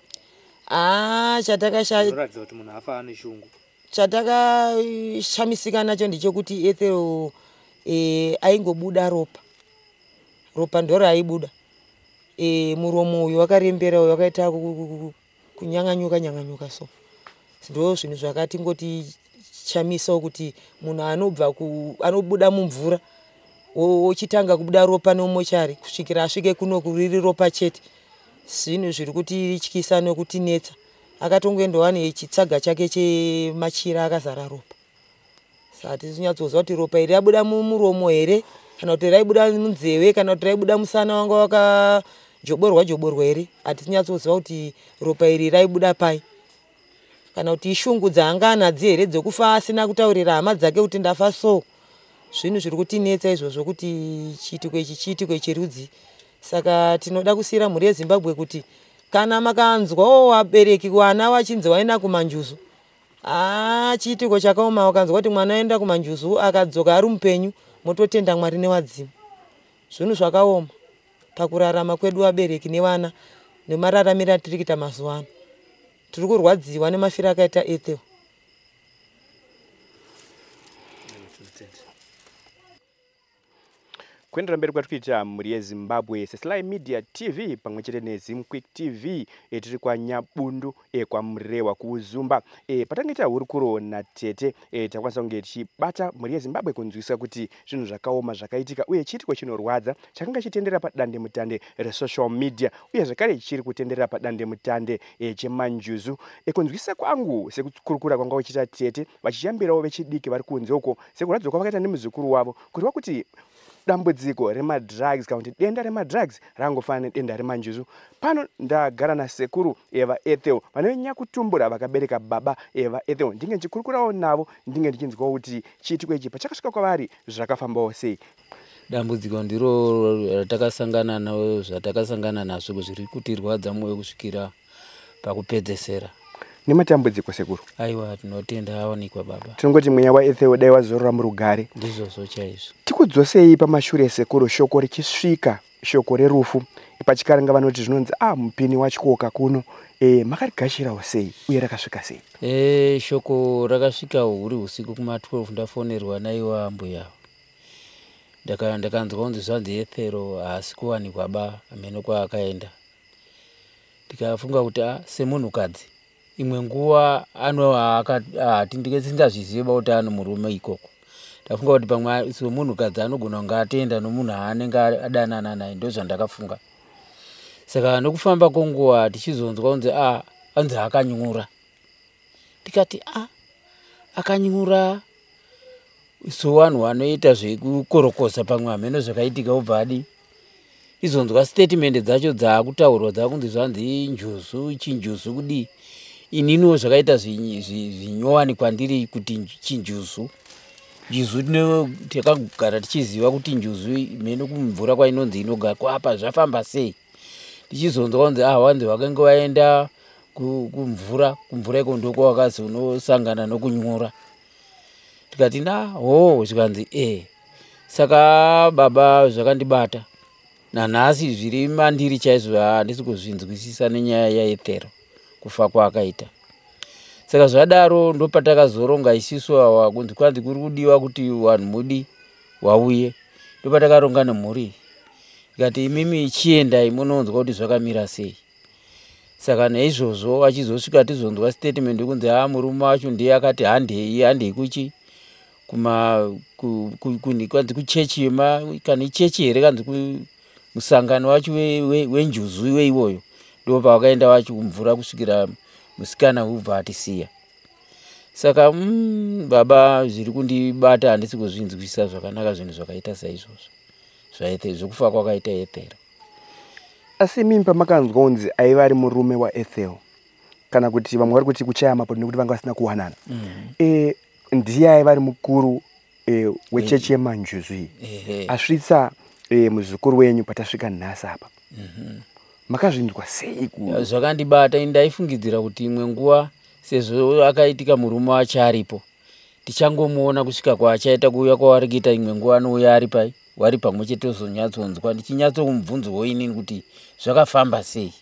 Zvinoratidza kuti munhu afa ane shungu. Chatakashamisika nacho ndechekuti Ethel aingobuda ropa ndoro aibuda. Muromo uyu wakarembera uyu wakaita kunyanganyuka so. Ndo zvinhu zvakatingoti shamisawo kuti munhu anobuda mumvura ochitanga kubuda ropa nemumochari kusvikira asvike kuno kuriri ropa chete. Zvinhu zviri kutityisa nekutinetsa. Akatongoendawo nechitsaga chake chemachira akazara ropa. Saka tizinyatsoziva kuti ropa iri rabuda mumuromo here kana kuti raibuda munzeve kana kuti raibuda musana wanga wakajoborwa here. Hatizinyatsoziva kuti ropa iri raibuda pai, kana kuti ishungu dzaanga anadzo here dzokufa asina kutaurira hama dzake kuti ndafa so. Zvinhu zviri kutinetsa izvozvo kuti chiitiko cherudzi. Saka tinoda kusiyira mhuri yeZimbabwe kuti kana makanzwawo wabereki vana vachinzi vaenda kumanjuzu, chiitiko chakaoma. Wakanzwa kuti mwana aenda kumanjuzu akadzoka ari mupenyu, mototenda Mwari newadzimu. Zvinhu zvakaoma pakurarama kwedu wabereki nevana nemararamiro atiri kuita mazuva ano. Tiri kurwadziwa nemafiro akaita Ethel. kuendera mberi kwatikuita mhuri yeZimbabwe seSly Media TV pamwe chete neZimquick TV tiri kwa Nyabundu kwa Mrewa kuZumba patangaita hurukuro natete takwanisa kunge tichibata mhuri yeZimbabwe kunzwisa kuti zvinhu zvakaoma zvakaitika uye chiitiko chinorwadza chakanga chitendera padande mutande resocial media uye zvakare chiri kutendera padande mutande chemanjuzu kunzwisa kwangu sekukurukura kwanga uchita tete vachiyambirawo vechidiki vari kunze uko sekuradzwa kwavakaita nemuzukuru wavo kureva kuti dambudziko remadrugs kana kuti denda remadrugs rangofana nedenda remanjuzu. Pano ndagara nasekuru Eva Ethel vanonyanya kutumbura vakabereka baba Eva Ethel ndinge ndichikurukurawo navo ndinge ndichinzwawo kuti chiitiko ichi pachakasvika kwavari zvakafambawo sei. Dambudziko ndiro ratakasangana nawo zvatakasangana nazvo zviri kutirwadza mwoyo kusvikira pakupedzesera. Nematambudziko sekuru? Aiwa, tinotenda awanikwa baba. Tinongoti mweya waEthel dai wazorora murugare. Ndizvo chaizvo. Tikudzosei pamashure sekuru shoko richisvika shoko rerufu pachikaranga vanoti zvinonzi mupini wachikoka kuno makarigashirawo sei uye rakasvika sei? Shoko rakasvika huri usiku kuma 12 ndafonerwa naiwa mbuya. Ndakanzwa kunzi zvanzi Ethel haasi kuwanikwa ba amene kwaakaenda. Ndikafunga kuti semunhukadzi imwe nguva tindingezvisingazviziva kuti ano murume ikoko. Ndafunga kuti pamwe semunhukadzi anogona kunge atenda nomunhu aanenge adanana naye, ndozvandakafunga. Saka nokufamba kwenguva tichizonzwa kunzi anzi akanyura. Tikati akanyura sevanhu vanoita zvekukorokosa pamwe hameno zvakaitika ubva adi. Izonzwa statement dzacho dzaakutaurwa dzakunzi zvanzi njuzu chinjuzu kudii. Ininiwo zvakaita zvinyowani kwandiri kuti chinjuzu. Njuzu takagara tichiziva kuti njuzu imene kumvura kwainonzi inogara kwapa zvafamba sei. Tichizonzwa kunzi wanzi wakanga waenda kumvura iko ndoko wakazonosangana nokunyura. Tikati zvikanzi saka baba zvakandibata. Nanhasi zviri mandiri chaizvo handisi kuzvinzwisisa nenyaya yaEthel kufa kwaakaita. Saka zvadaro ndopatakazoronga isusu awa kunzi kwanzi kuri kudiwa kuti vanhu mudi wauye. Ndopatakaronga nemhuri. Tikati imimi chiendai munonzwa kuti zvakamira sei. Saka naizvozvo achizosvika tizonzwa statement yokunzi murume wacho ndiye akati handei kuchi kwanzi kuchechi kana ichechi here kanzi musangano wacho wenjuzu iwoyo. Ndo pavakaenda vacho kumvura kusvikira musikana ubva atisiya. Saka baba zviri kundibata handisi kuzvinzwisisa zvakanaka zvinhu zvakaita saizvozvo zvokufa kwakaita Ethel. Asi mimi pamakanzwa kunzi aiva ari murume waEthel kana kuti vamwe vari kuti kuchaya mapo nekuti vanga vasina kuwanana. Ndiye aiva ari mukuru wechechi yemanjuzu iyi. Asvitsa muzukuru wenyu patasvika nhasi apa. Makazvinzwa sei? Zvakandibata ndaifungidzira kuti imwe nguva sezvo akaitika murume wacho aripo tichangomuona kusvika kwaachaita kuuya kwavari kuita imwe nguva anouya ari pai wari pamwe chete tozonyatsonzwa ndichinyatsokumubvunzawo inini kuti zvakafamba sei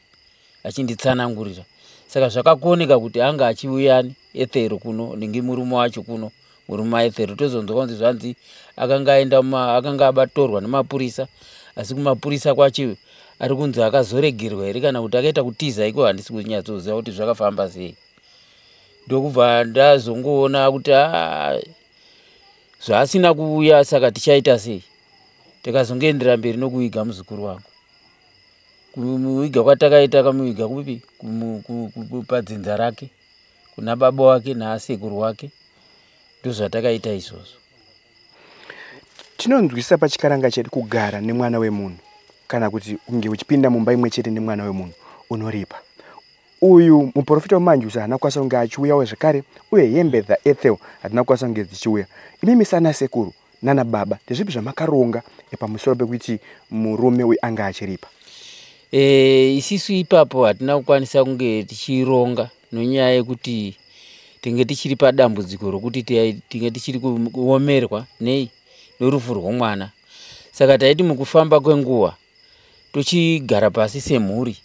achinditsanangurira. Saka zvakakoneka kuti anga achiuyani Ethel kuno ndingi murume wacho kuno murume waEthel tozonzwa kunzi zvanzi akanga abatorwa nemapurisa asi kumapurisa kwacho ari kunzi akazoregerwa here kana kuti akaita kutiza iko handisi kunyatsoziva kuti zvakafamba sei. Ndokubva ndazongoona kuti zvaasina kuuya saka tichaita sei. Tikazongoendera mberi nokuiga muzukuru wangu. Kumuiga kwatakaita kamuiga kupi padzinza rake kuna baba wake naasekuru wake. Ndozvatakaita izvozvo. Tinonzwisa pachikaranga chedu kugara nemwana wemunhu kana kuti unge uchipinda mumba imwe chete nemwana wemunhu unoripa. Uyu muprofita wemanjuzu haana kukwanisa kunge achiuyawo zvakare uye hembe dzaEthel hatina kukwanisa kunge dzichiuya. Imimi sana sekuru nana baba ndezvipi zvamakaronga pamusoro pekuti murume uyu anga achiripa? Isisu ipapo hatina kukwanisa kunge tichironga nonyaya yekuti tinge tichiri padambudziko rokuti tinge tichiri kuomerwa norufu rwomwana. Saka taiti mukufamba kwenguva tochigara pasi semhuri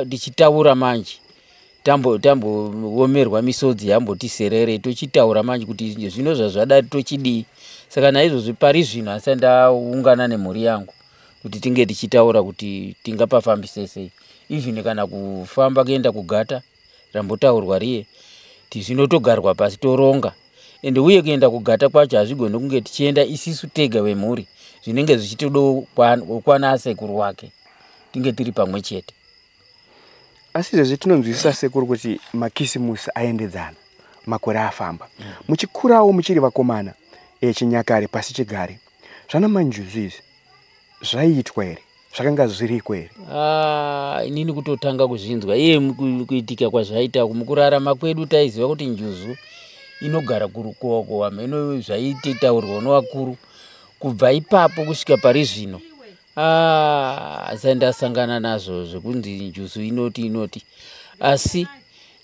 tichitaura manje tamboomerwa misodzi yambotiserere tochitaura manje kuti zvino zvazvadari tochidii. Saka naizvozvi pari zvino asi ndaungana nemhuri yangu kuti tinge tichitaura kuti tingapafambise sei. Even kana kufamba kuenda kugata rambotaurwa riye zvinotogarwa pasi toronga. Ende uye kuenda kugata kwacho hazvigoni kunge tichienda isisu tega wemhuri, zvinenge zvichitodo kwana sekuru wake tinge tiri pamwe chete. Asi izvezvi tinonzwisisa sekuru kuti makisimusi aendedzana, makore afamba. Muchikurawo muchiri vakomana chinyakare pasi chigare, zvana manjuzu izvi zvaiitwa here? Zvakanga zviriko here? Inini kutotanga kuzvinzwa iye kuitika kwazvaita mukurarama kwedu taiziva kuti njuzu inogara kurukowa meno zvaitaurwa novakuru. Kubva ipapo kusvika pari zvino ndasangana nazvo zvekunzi njuzu inoti. Asi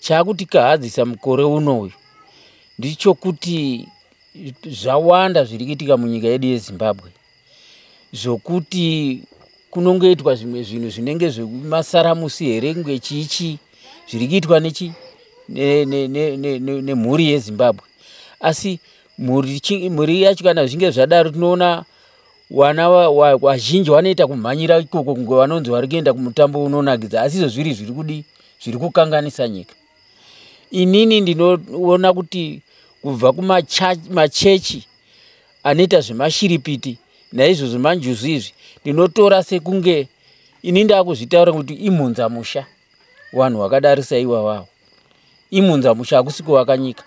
chakuti kahadzisa mukore unoyu ndichokuti zvawanda zviri kuitika munyika yedu yeZimbabwe, zvokuti kunongoitwa zvimwe zvinhu zvinenge zvemasaramusi here chichi zviri kuitwa nemhuri yeZimbabwe. Asi mhuri yacho kana zvinge zvadaro tinoona wana wazhinji wanoita kumhanyira ikoko kunge vanonzi vari kuenda kumutambo unonakidza, asi izvo zviri kukanganisa nyika. Inini ndinoona kuti kubva kumachechi anoita zvemashiripiti naizvozvo manjuzu izvi ndinotora sekunge ini ndakuzvitaura kuti imhunzamusha vanhu vakadarisa iwawawo. Imhunzamusha hakusiko wakanyika.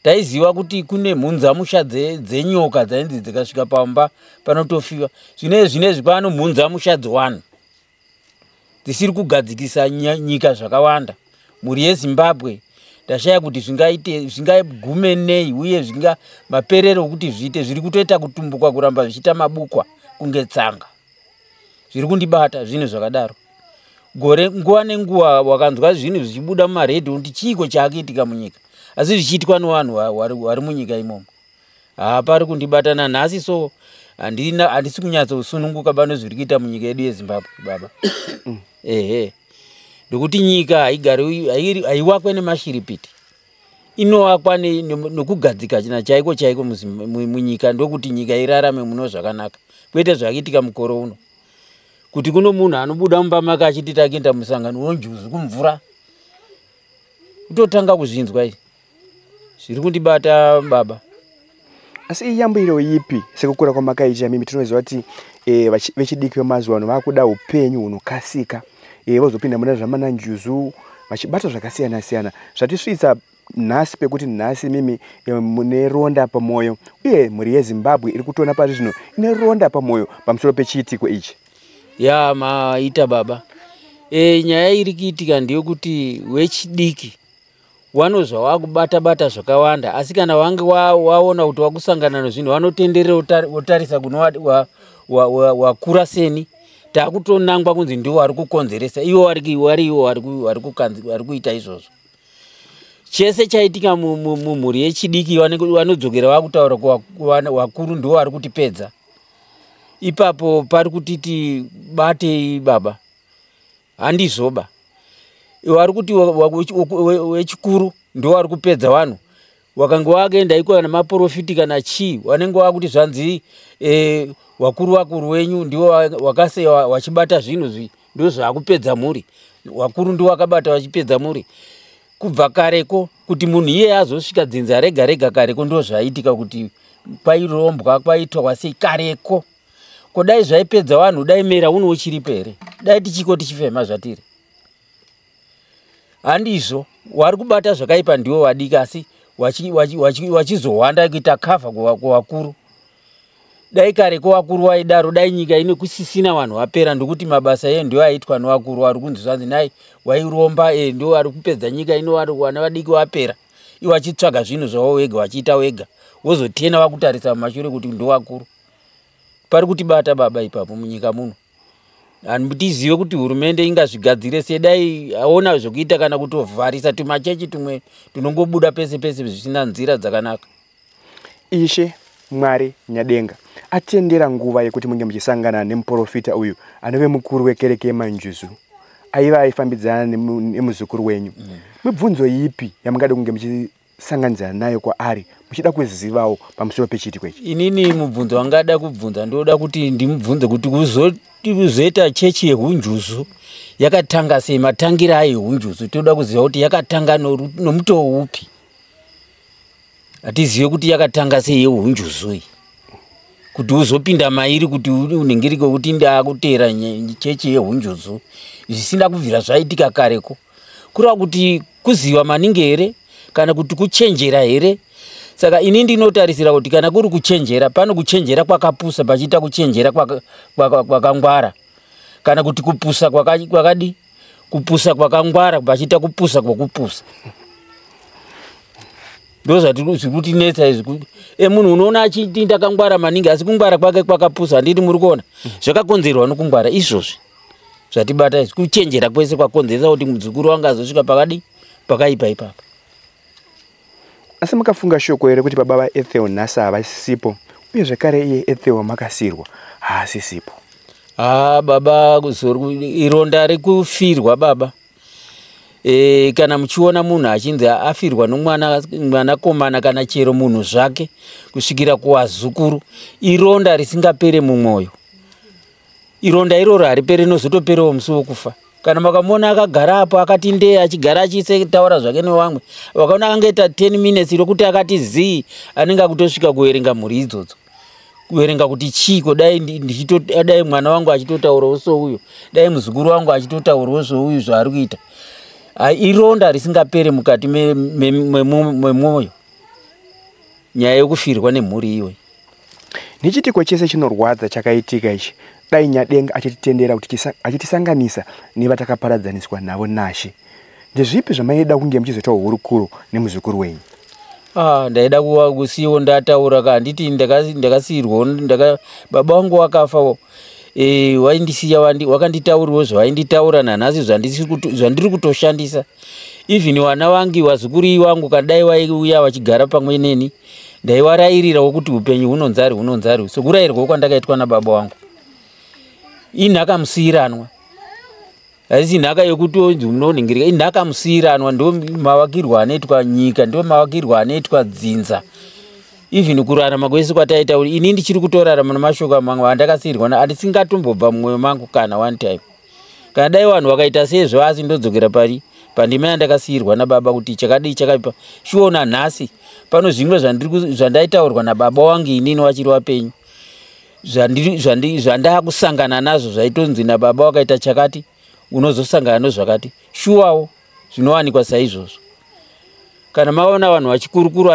Taiziva kuti kune mhunzamusha dzenyoka dzainzi dzikasvika pamba panotofiwa. Zvinezvi pano mhunzamusha dzevanhu dzisiri kugadzikisa nyika zvakawanda. Mhuri yeZimbabwe ndashaya kuti zvingagume nei uye maperero okuti zviite zviri kutoita kutumbuka kuramba zvichita mabukwa kunge tsanga. Zviri kundibata zvinhu zvakadaro. Gore nguva nenguva wakanzwa zvinhu zvichibuda mumaredhiyo kuti chiiko chaakuitika munyika, asi zvichiitwa nevanhu vari munyika imomo. Pari kundibatana nhasi, so handisi kunyatsosununguka bano zviri kuita munyika yedu yeZimbabwe baba. Ndokuti nyika haiwakwe nemashiripiti, inowakwa nokugadzika chaiko munyika, ndokuti nyika irarame muno zvakanaka. Kwete zvakiitika mukore uno kuti kuno munhu anobuda mumba make achiti takuenda musangano wonjuzu kumvura. Kutotanga kuzvinzwa izvi zviri kundibata baba. Asi iyambiro ipi sekukura kwamakaita mimi tinoziva kuti vechidiki vemazuva ano vakuda upenyu hunokasika, vozopinda muna zvamana njuzu vachibata zvakasiyana siyana zvatisvitsa nhasi pekuti nhasi mimi mune ronda pamoyo, uye mhuri yeZimbabwe iri kutoona pari zvino ine ronda pamoyo pamusoro pechiitiko ichi. Maita baba. Nyaya iri kuitika ndeyekuti wechidiki wanozva wakubata zvakawanda, asi kana wange waona kuti wakusangana nezvinhu vanotenderera wotarisa kuno wakura seni, takutonangwa kunzi ndiwo vari kukonzeresa, iwo vari kuita izvozvo. Chese chaitika mumhuri yechidiki vanodzokera vakutaura wakuru ndiwo vari kutipedza. Ipapo pari kutiti batei baba, handizoba. Vari kuti wechikuru ndiwo vari kupedza vanhu. Wakanga wakaenda iko namaprofiti kana chii, wanenge wakuti zvanzi wakuru wenyu ndiwo wakaseya wachibata zvinhu ndo zvakupedza mhuri. Wakuru ndiwo wakabata wachipedza mhuri. Kubva kareko kuti munhu iye azosvika dzinza rega kareko ndo zvaitika kuti kwairombwa kwaitwa sei kareko. Kodai zvaipedza vanhu dai mera uno uchiripo here, dai tichiko tichifema zvatiri. Handizvo wari kubata zvakaipa ndiwo wadiki, asi wachizowanda kuita kavha kuvakuru. Dai kareko vakuru vaidaro, dai nyika ino kusisina vanhu vapera, ndokuti mabasa ye ndiwo aitwa nevakuru vari kunzi zvanzi nai wairomba ndiwo vari kupedza nyika ino, vana vadiki vapera. Iwo vachitsvaga zvinhu zvavo wega vachiita wega, wozotena wakutarisa mumashure kuti ndo vakuru. Pari kutibata baba ipapo munyika muno. Handitizive kuti hurumende ingazvigadzire sei, dai aona zvokuita kana kutovharisa tumachechi tumwe tunongobuda pese zvisina nzira dzakanaka. Ishe Mwari Nyadenga atendera nguva yekuti munge muchisangana nemuprofita uyu anove mukuru wekereke yemanjuzu, aiva aifambidzana nemuzukuru wenyu. Mibvunzo ipi yamungada kunge sanganizana nayo kwaari muchida kuzivawo pamusoro pechitiko ichi? Inini mubvunzo wangada kubvunza ndoda kuti ndimubvunze kuti kuzoita chechi yehunjuzu yakatanga sei, matangira ayo hunjuzu toda kuziva kuti yakatanga nomutoo upi. Atizive kuti yakatanga sei yehunjuzu kuti uzopinda mairi kuti uningirike kuti ndakutera chechi yehunjuzu zvisina kubvira zvaitika kareko. Kureva kuti kuziva maningi here kana kuti kuchenjera here. Saka ini ndinotarisira kuti kana kuri kuchenjera, pano kuchenjera kwakapusa pachiita kuchenjera kwakangwara, kana kuti kupusa kwakadi kupusa kwakangwara pachiita kupusa kwakupusa. Ndo zvati kuti netsa izvi munhu unoona achiti ndakangwara maningi asi kungwara kwake kwakapusa. Handiti muri kuona zvakakonzerwa nokungwara izvozvi zvatibata izvi, kuchenjera kwese kwakonzeresa kuti muzukuru wangu azosvika pakadi pakaipa ipapa. Asi makafunga shoko here kuti baba Ethel nhasi havasipo, uye zvekare iye Ethel makasirwa haasisipo? Baba ironda rekufirwa baba. Kana muchiona munhu achinzi afirwa nomwana komana kana chero munhu zvake kusvikira kuwazukuru, ironda risingapere mumwoyo. Ironda iroro haripere, nozotoperawo musi wokufa. Kana makamona akagara apo akati ndee achigara achitaura zvake nevamwe, vakaona angaita 10 minutes rokuti akati zii, anenge akutosvika kuverenga mhuri idzodzo, kuverenga kuti chiko dai mwana wangu achitotaurawo souyo, dai muzukuru wangu achitotaurawo souyo zvaari kuita. Ironda risingapere mukati memwoyo, nyaya yekufirwa nemhuri iyoyi. Nechitiko chese chinorwadza chakaitika ichi, dai Nyadenga achititendera kuti achitisanganisa nevatakaparadzaniswa navo nashe, ndezvipi zvamaida kunge muchizoitawo hurukuro nemuzukuru wenyu? Ndaida kusiyiwo ndataura handiti ndakasiyirwa, baba wangu wakafa, waindisiya wakanditauriwo zvawainditaura nanhasi zvandiri kutoshandisa. Even wana wangu wazukuru wangu kadai waiuya vachigara pamwe neni, ndaivarayirirawo kuti upenyu hunonzari sokurayirwa kwandakaitwa nababa wangu. Inhaka musiyiranwa, asi inhaka yokuti munoningirika, inhaka musiyiranwa, ndo mavakirwa anoitwa nyika, ndo mavakirwa anoitwa dzinza. Even kurarama kwese kwataita kuti ini ndichiri kutorarama namashoko mangu andakasiyirwa andisingatombobva mumwoyo mangu kana one time. Kana dai vanhu vakaita sezvo asi ndodzokera pandima yandakasiyirwa nababa kuti chakadii chakaipa. Shiona nhasi pano zvimwe zvandaitaurwa nababa wangu inini wachiri wapenyu, zvandakusangana nazvo zvaitonzi nababa wakaita chakati unozosangana nezvakati, shuwawo zvinowanikwa saizvozvo. Kana maona vanhu vachikurukuru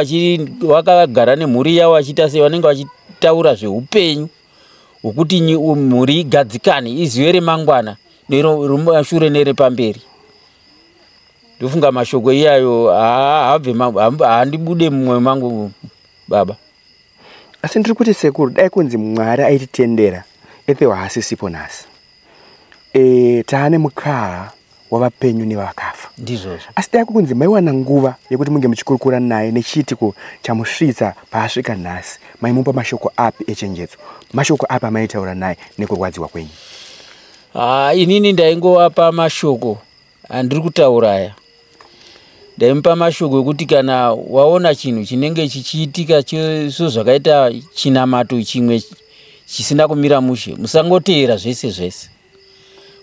vakagara nemhuri yavo vachiita sei, vanenge vachitaura zveupenyu hwokuti mhuri igadzikane, izive remangwana neremashure nerepamberi. Ndofunga mashoko iyayo haandibude mumwoyo mangu baba. Asi ndiri kuti sekuru, dai kunzi Mwari aititendera Ethel haasisipo nhasi, taane mukara wavapenyu nevakafa. Ndizvozvo. Asi dai kunzi maiwana nguva yekuti munge muchikurukura naye nechitiko chamusvitsa paasvika nhasi, maimupa mashoko api echenjedzo? Mashoko api amaitaura naye nekurwadziwa kwenyu? Inini ndaingovapa mashoko andiri kutaura aya. Ndaimupa mashoko ekuti kana waona chinhu chinenge chichiitika zvakaita chinamato chimwe chisina kumira mushe, musangoteera zvese.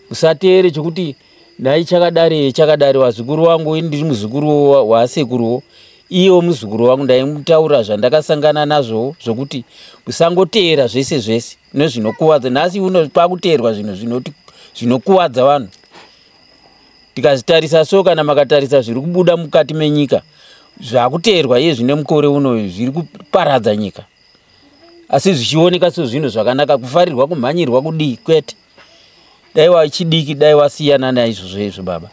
Musateere chokuti nai chakadare wazukuru wangu, ndiri muzukuru wasekuruwo, iwo muzukuru wangu, ndaimutaura zvandakasangana nazvo zvokuti musangoteera zvese nezvinokuwadza. Nhasi uno pakuteerwa zvinhu zvinokuwadza vanhu. Tikazitarisa so, kana makatarisa zviri kubuda mukati menyika, zvakuteerwa iye zvine mukore uno zviri kuparadza nyika. Asi zvichioneka sezvinhu zvakanaka, kufarirwa kumhanyirwa kudii kwete. Dai wachidiki, dai wasiyana naizvozvo baba.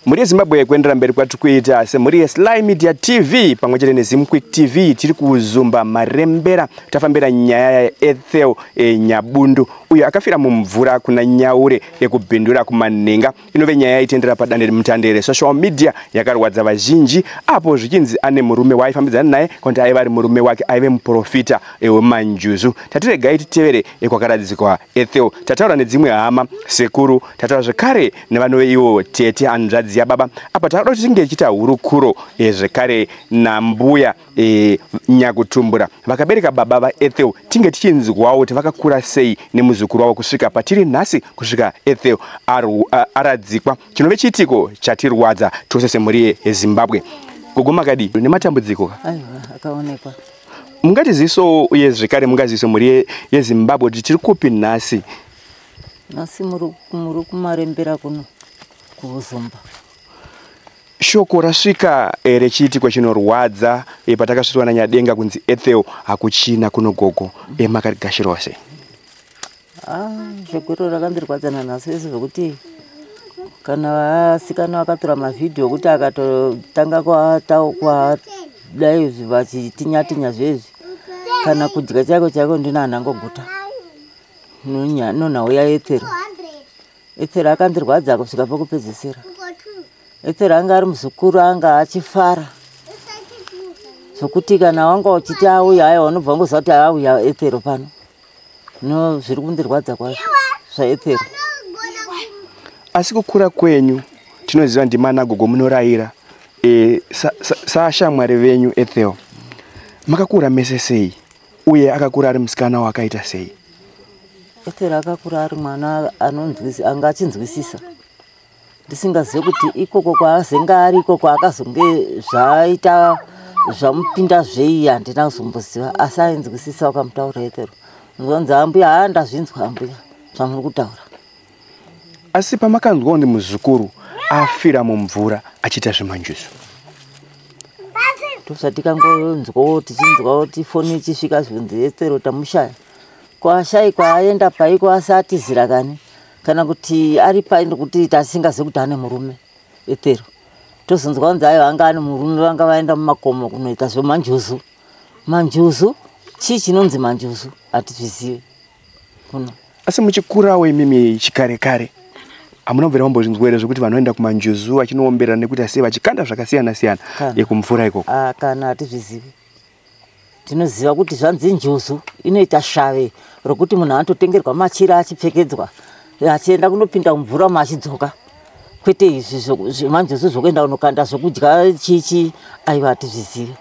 Muri Zimbabwe kuendera mberi kwatiri kuita semuri yeSly Media TV pamwe chete neZimquick TV tiri kuzumba marembera tafambira nyaya ya Ethel Nyabundu uyo akafira mumvura kuna nyaure yekubhindura kumanhenga. Inove nyaya yaitendera padande mutandere social media yakarwadza vazhinji, apo zvichinzi ane murume waifambidzana naye kuti aiva ari murume wake, aive muprofita wemanjuzu. Tatiregai titevere kwakaradzikwa Ethel. Tataura nedzimwe hama, sekuru, tataura zvekare nevanove ivo tete hanzvadzi ngazi yababa. Apa takuda kuti tinge tichita hurukuro zvekare nambuya Nyakutumbura vakabereka baba vaEthel, tinge tichinzwawo kuti vakakura sei nemuzukuru wavo kusvika patiri nhasi, kusvika Ethel aradzikwa. Chinove chiitiko chatirwadza tose semhuri yeZimbabwe. Gogo Makadi, nematambudziko akaonekwa. Mungatiziso uye zvekare mungaziso mhuri yeZimbabwe kuti tiri kupi nhasi? Nhasi muri kumarembera kuno kuZumba. Shoko rasvika rechiitiko chinorwadza patakasvitwa naNyadenga kunzi Ethel hakuchina kuno gogo, makarigashirawo sei? Shoko rakandirwadza nanhasi vese zvokuti kana vasikana vakatora mavhidhiyo kuti akatotanga kwadai vachitinyatinya zvezvi, kana kudya chaiko ndinanhangoguta nonhau yaEthel. Ethel akandirwadza kusvika pokupedzisira. Ethel anga ari muzukuru, anga achifara zvokuti kana wanga uchiti auya aiwa unobva ngoziva kuti auya Ethel pano. No, zviri kundirwadza kwazvo zvaEthel. Asi kukura kwenyu tinoziva ndimana gogo munorayira saashamwari venyu Ethel, makakura mese sei uye akakura ari musikana wakaita sei? Ethel akakura ari mwana anga achinzwisisa, ndisingazivi kuti ikoko kwaazenga ari ikoko akazonge zvaita zvamupinda zvei handina kuzomboziva, asi ainzwisisa wakamutaura Ethel. Nzonzi ambuya ndazvinzwa ambuya zvamuri kutaura. Asi pamakanzwa kuti muzukuru afira mumvura achiita zvemanjuzu, ndozvatikangonzwawo tichinzwawo kuti foni ichisvika zvinzi Ethel tamushaya. Kwashai kwaenda paiko asatizira kani, kana kuti ari paindi kuti tasingazivi kuti ane murume Ethel. Tozonzwa kunzi aiwa anga ane murume, vanga vaenda mumakomo kunoita zvemanjuzu. Manjuzu chii chinonzi manjuzu hatizvizivi kuno. Asi muchikurawo imimi chikare kare hamunobvera mambozvinzwa here zvokuti vanoenda kumanjuzu achinoomberana nekuti asiye vachikanda zvakasiyana siyana yekumvura ikoko? Kana hatizvizivi. Tinoziva kuti zvanzi njuzu inoita shave rokuti munhu anototengerwa machira achipfekedzwa achienda kunopinda mumvura machidzoka, kwete izvi zvemanjuzu zvokuenda kunokanda zvokudya chichi, aiwa hatizvizivi.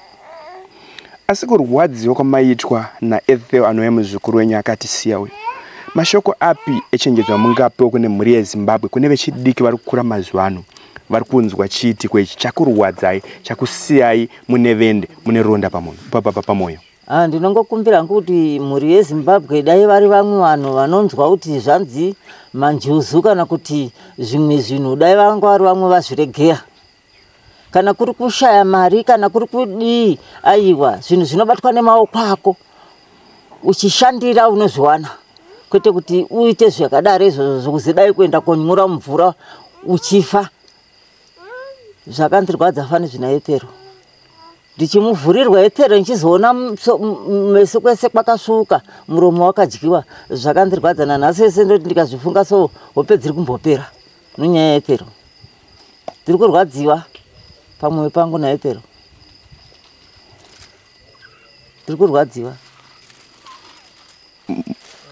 Asi kurwadziwa kwamaitwa naEthel anouya muzukuru wenyu akatisiya uyu, mashoko api echenjedzwa mungapewo kune mhuri yeZimbabwe, kune vechidiki vari kukura mazuva ano vari kunzwa chiitiko ichi chakurwadzai, chakusiyai mune vende, mune ronda pamoyo? Ndinongokumbira kuti mhuri yeZimbabwe dai vari vamwe vanhu vanonzwa kuti zvanzi manjuzu kana kuti zvimwe zvinhu, dai vanga vari vamwe vazviregera. Kana kuri kushaya mari, kana kuri kudii, aiwa zvinhu zvinobatwa nemaoko ako uchishandira unozviwana, kwete kuti uite zvakadaro izvozvo zvokuzidai kuenda konyura mumvura uchifa. Zvakandirwadza fani zvina Ethel. Ndichimuvhurirwa Ethel ndichizoona meso kwese kwakasvuka, muromo wakadyiwa. Zvakandirwadza nanhasi wese ndoti ndikazvifunga so hope dziri kumbopera nonyaya yaEthel. Ndiri kurwadziwa pamwoyo pangu naEthel. Ndiri kurwadziwa.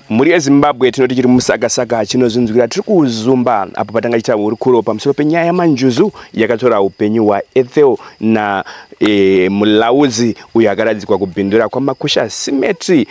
Mhuri yeZimbabwe tinoti chiri musaga chinozvinzwira tiri kuZumba apo patanga chiita hurukuro pamusoro penyaya yamanjuzu yakatora upenyu hwaEthel na mulauzi uyo akaradzikwa kubhindura kwamakusha Symmetry.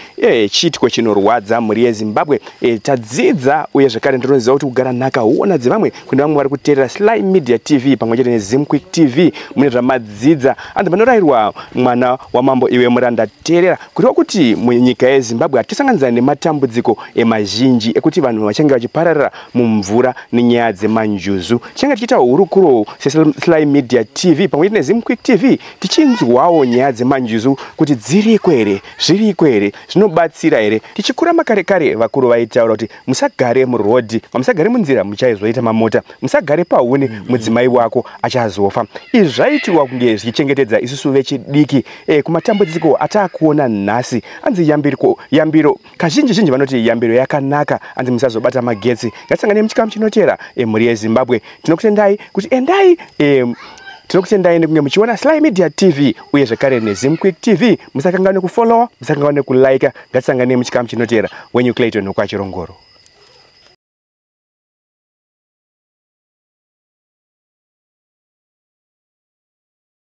Chiitiko chinorwadza mhuri yeZimbabwe. Tadzidza uye zvekare ndinoziva kuti kugara nhaka huona dzevamwe kune vamwe vari kuteerera Sly Media TV pamwe chete neZimquick TV mune zvamadzidza. Anhu vanorayirwa mwana wamambo iwe muranda teerera kuriwa kuti munyika yeZimbabwe hatisanganidzana nematambudziko mazhinji ekuti vanhu vachange vachipararira mumvura nenyaya dzemanjuzu. Tichange tichiita hurukuro seSly Media TV pamwe chete neZimquick TV tichinzwawo nyaya dzemanjuzu kuti dziriko here, zviriko here, zvinobatsira here. Tichikura makare kare vakuru vaitaura kuti musagare murodhi, musagare munzira muchaizoita mamota, musagare pahuni mudzimai wako achazofa. Izvi zvaitirwa kunge zvichichengetedza isusu vechidiki kumatambudziko ataakuona nhasi. Anzi yambiro kazhinji vanoti yambiro yakanaka, anzi musazobata magetsi. Ngatisangane muchikamu chinotera mhuri yeZimbabwe. Tinokutendai kuti endai tinokutendai nekunge muchiona Sly Media TV uye zvekare neZimquick TV. Musakanganwe kufollowa, musakanganwe kulike. Ngatisangane muchikamu chinotera. Wenyu Clayton Okwachirongoro.